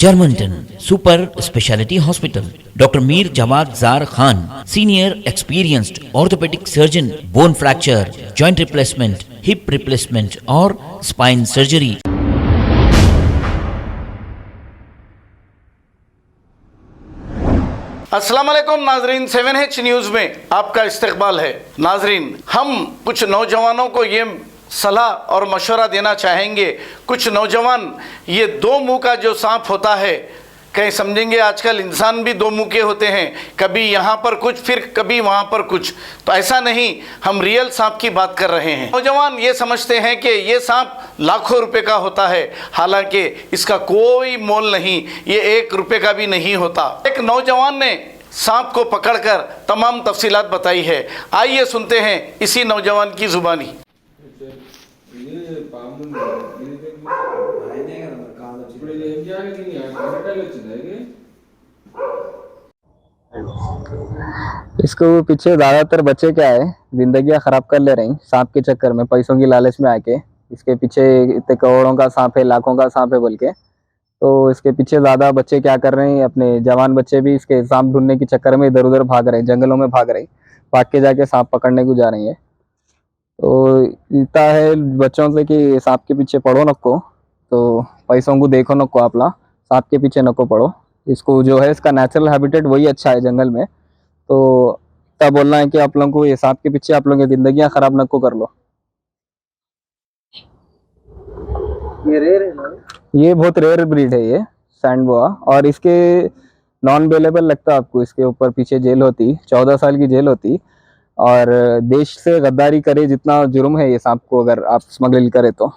Germanton super speciality hospital, doctor Mir Jawad Jar Khan, senior experienced orthopaedic surgeon, bone fracture, joint replacement, hip replacement और spine surgery. अस्सलाम वालेकुम नाजरीन, 7H news में आपका इस्तकबाल है। नाजरीन, हम कुछ नौजवानों को ये सलाह और मशवरा देना चाहेंगे। कुछ नौजवान ये दो मुंह का जो सांप होता है, कहीं समझेंगे आजकल इंसान भी दो मुंह के होते हैं, कभी यहाँ पर कुछ फिर कभी वहाँ पर कुछ। तो ऐसा नहीं, हम रियल सांप की बात कर रहे हैं। नौजवान ये समझते हैं कि ये सांप लाखों रुपए का होता है, हालांकि इसका कोई मोल नहीं, ये 1 रुपये का भी नहीं होता। एक नौजवान ने सांप को पकड़कर तमाम तफसीलात बताई है। आइए सुनते हैं इसी नौजवान की जुबानी। इसको पीछे ज़्यादातर बच्चे क्या है, जिंदगियां ख़राब कर ले रही सांप के चक्कर में, पैसों की लालच में आके। इसके पीछे इतने करोड़ों का सांप है, लाखों का सांप है बोल के, तो इसके पीछे ज़्यादा बच्चे क्या कर रहे हैं, अपने जवान बच्चे भी इसके सांप ढूंढने के चक्कर में इधर उधर भाग रहे हैं, जंगलों में भाग रहे हैं, भाग के जाके सांप पकड़ने को जा रही है। तो इतना है बच्चों से कि सांप के पीछे पड़ो नको, तो पैसों को देखो नको, आपला सांप के पीछे नको पड़ो। इसको जो है इसका नेचुरल हैबिटेट वही अच्छा है जंगल में। तो क्या बोलना है कि आप लोगों को ये सांप के पीछे आप लोगों की जिंदगियां खराब नको कर लो। ये रेयर है ना? ये बहुत रेयर ब्रीड है ये सैंड बोआ, और इसके नॉन अवेलेबल लगता है आपको। इसके ऊपर पीछे जेल होती, 14 साल की जेल होती, और देश से गद्दारी करे जितना जुर्म है ये सांप को, अगर आप स्मगलिंग करे तो,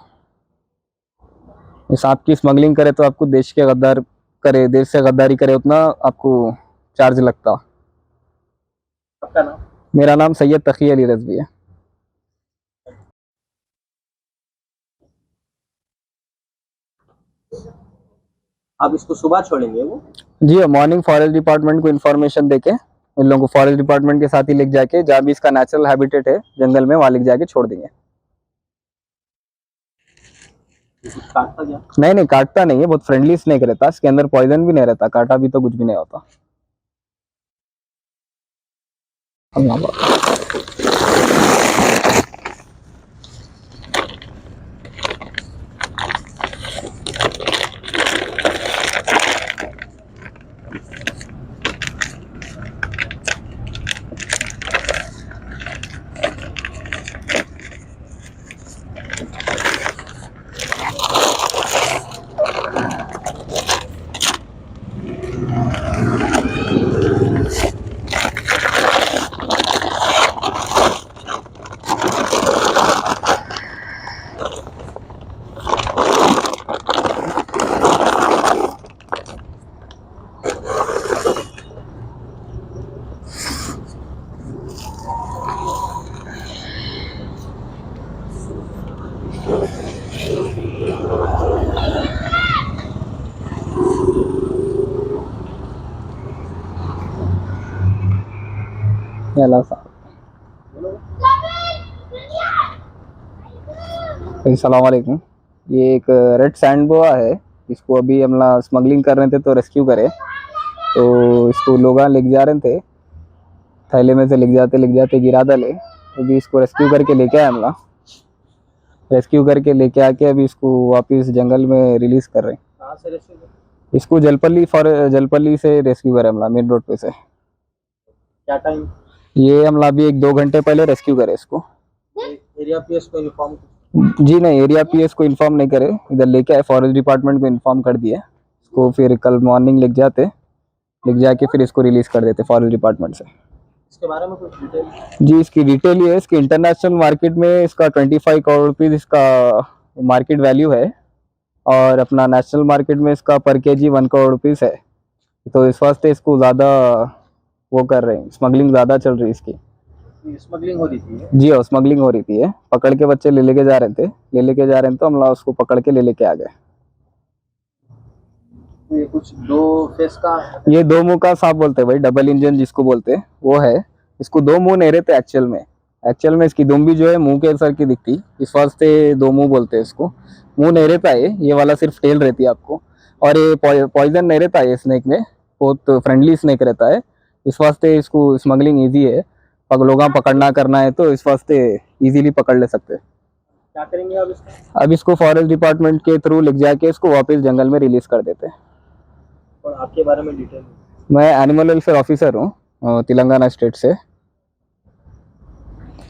ये सांप की स्मगलिंग करे तो आपको देश के गद्दार करे, देश से गद्दारी करे उतना आपको चार्ज लगता। आपका नाम? मेरा नाम सैयद तकी अली रजवी है। आप इसको सुबह छोड़ेंगे वो? जी, मॉर्निंग फॉरेस्ट डिपार्टमेंट को इन्फॉर्मेशन देके, इन लोगों को फॉरेस्ट डिपार्टमेंट के साथ ही लेके जाके, जहाँ भी इसका नेचुरल हैबिटेट है जंगल में, वहाँ लेके जाके छोड़ देंगे। काटता क्या? नहीं, काटता नहीं है, बहुत फ्रेंडली स्नेक रहता, इसके अंदर पॉइजन भी नहीं रहता, काटा भी तो कुछ भी नहीं होता। अस्सलाम वालेकुम। ये एक रेड सैंड बोआ है, इसको अभी हम लोग स्मगलिंग कर रहे थे तो रेस्क्यू करे, तो इसको लोग लेके जा रहे थे, थैले में से लेके जाते गिरा डाले। अभी इसको रेस्क्यू करके लेके आए हम लोग, रेस्क्यू करके लेके आके अभी इसको वापस जंगल में रिलीज कर रहे हैं। कहाँ से रेस्क्यू? इसको जलपल्ली से रेस्क्यू करे हम लोग, मेन रोड पे से। क्या टाइम? ये हम लोग अभी 1-2 घंटे पहले रेस्क्यू करे इसको। एरिया पीएस को इन्फॉर्म? जी नहीं, एरिया पीएस को इन्फॉर्म नहीं करे, इधर लेके आए, फॉरेस्ट डिपार्टमेंट को इन्फॉर्म कर दिया इसको, फिर कल मॉर्निंग लेके जाके फिर इसको रिलीज कर देते फॉरेस्ट डिपार्टमेंट से। इसके बारे में कुछ डिटेल? जी, इसकी डिटेल ये है, इसकी इंटरनेशनल मार्केट में इसका 25 करोड़ रुपीज़ इसका मार्केट वैल्यू है, और अपना नेशनल मार्केट में इसका पर केजी 1 करोड़ रुपीज़ है। तो इस वास्ते इसको ज़्यादा वो कर रहे हैं, स्मगलिंग ज़्यादा चल रही है इसकी। स्मगलिंग हो रही थी? जी हाँ, स्मगलिंग हो रही थी, पकड़ के बच्चे ले लेके जा रहे थे, तो हम लोग उसको पकड़ के लेके आ गए। ये कुछ दो फेस का? ये 2 मुंह का सांप बोलते हैं भाई, डबल इंजन जिसको बोलते हैं वो है। इसको 2 मुंह नहीं रहते एक्चुअल में इसकी दुम भी जो है मुंह के सर की दिखती, इस वास्ते 2 मुंह बोलते हैं इसको। मुंह नहीं रहता है, ये वाला सिर्फ टेल रहती है आपको। और ये पॉइजन नहीं रहता है, स्नेक में बहुत फ्रेंडली स्नेक रहता है, इस वास्ते इसको स्मगलिंग इजी है। लोग पकड़ना करना है तो इस वास्ते इजीली पकड़ ले सकते हैं। क्या करेंगे अब इसका? अब इसको फॉरेस्ट डिपार्टमेंट के थ्रू लिख जाके इसको वापस जंगल में रिलीज कर देते हैं। और आपके बारे में डिटेल? मैं एनिमल वेलफेयर ऑफिसर हूँ तेलंगाना स्टेट से।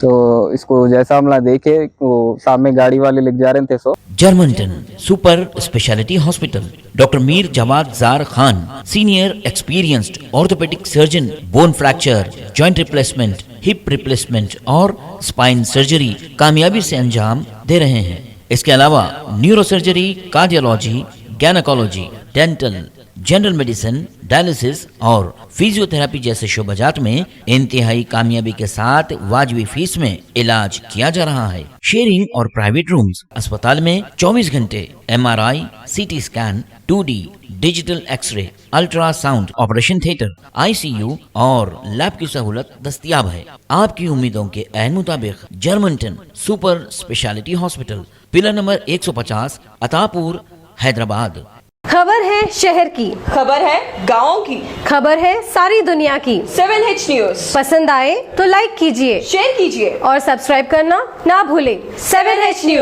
तो इसको जैसा हमला देखे वो सामने गाड़ी वाले लेके जा रहे थे so Germantown super speciality hospital, doctor Mir Jamat Jar Khan, senior experienced orthopaedic surgeon, bone fracture, joint replacement, hip replacement और स्पाइन सर्जरी कामयाबी से अंजाम दे रहे हैं। इसके अलावा neuro surgery, cardiology, gynaecology, dental, general medicine, dialysis और फिजियोथेरेपी जैसे शोबाजात में इंतहाई कामयाबी के साथ वाजबी फीस में इलाज किया जा रहा है। शेयरिंग और प्राइवेट रूम्स, अस्पताल में 24 घंटे MRI, CT scan, 2D digital X ray, ultrasound, operation theatre, ICU और लैब की सहूलत दस्तयाब है। आपकी उम्मीदों के ऐन मुताबिक Germanten super speciality hospital, pillar number 150, Attapur, Hyderabad. खबर है शहर की, खबर है गाँव की, खबर है सारी दुनिया की। 7H न्यूज पसंद आए तो लाइक कीजिए, शेयर कीजिए और सब्सक्राइब करना ना भूलें। 7H news.